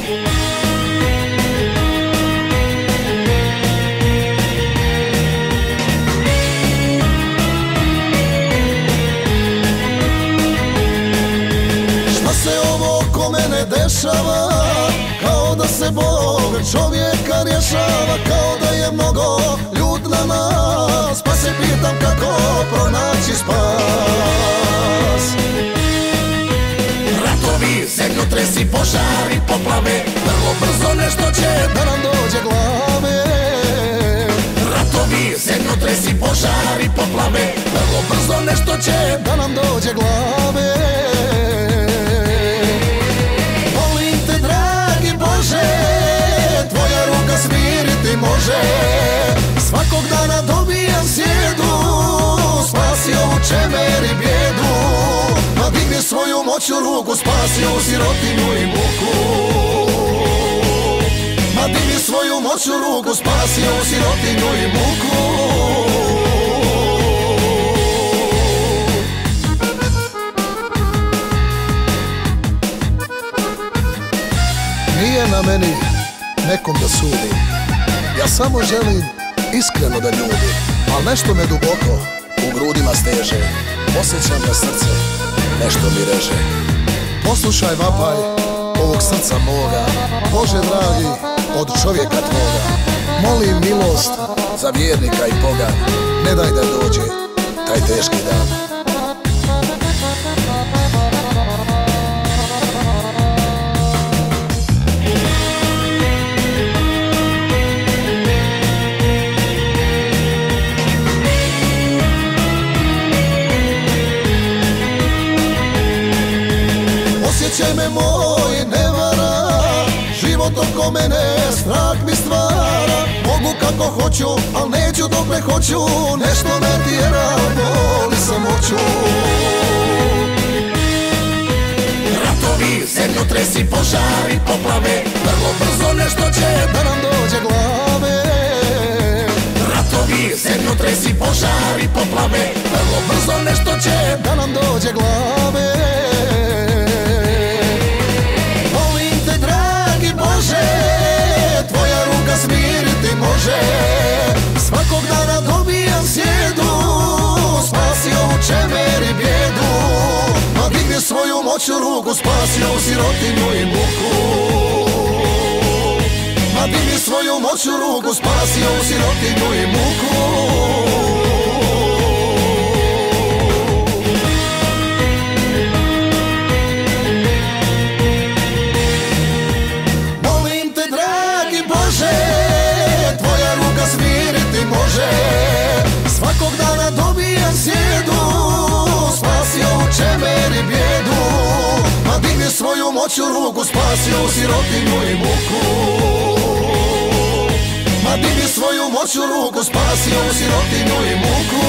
Šta se ovo oko mene dešava? Kao da se Bog čovjeka rješava, kao da je mnogo ljud na nas, pa se pitam kako pronaći spas. Ratovi, zemljotresi, požari, poplave, vrlo brzo nešto će da nam dođe glave. Ratovi, zemljotresi, požari, poplave, vrlo brzo nešto će da nam dođe glave. Molim te dragi Bože, tvoja ruka smiriti može. Svakog dana dobijam sjedu, spasi ovu čemer i bijedu. Pa digni svoju moću ruku, spasi ovu sirotinju i muku. Ma digni svoju moću ruku, spasi ovu sirotinju i muku. Nije na meni nekom da sudim, ja samo želim iskreno da ljubim. Al nešto me duboko u grudima steže, osjećam da srce nešto mi reže. Poslušaj vapaj ovog srca moga, Bože dragi, od čovjeka tvoga. Molim milost za vjernika i Boga, ne daj da dođe taj teški dan. Osjećaj me moj, ne vara, život oko mene strah mi stvara. Mogu kako hoću, al neću dokle hoću, nešto me tjera, voli samoću. Ratovi, zemljotresi, požari, poplave, vrlo brzo nešto će da nam dođe glave. Ratovi, zemljotresi, požari, poplave, vrlo brzo nešto će da nam dođe glave. Tvoja ruka smiriti može. Svakog dana dobijam sjedu, spasi ovu čemer i bijedu. Ma digni svoju moću ruku, spasi ovu sirotinju i muku. Ma digni svoju moću ruku, spasi ovu sirotinju i muku. Svakog dana dobijam sjedu, spasi ovu čemer i bijedu. Ma digni svoju moću ruku, spasi ovu sirotinju i muku. Ma digni svoju moću ruku, spasi ovu sirotinju i muku.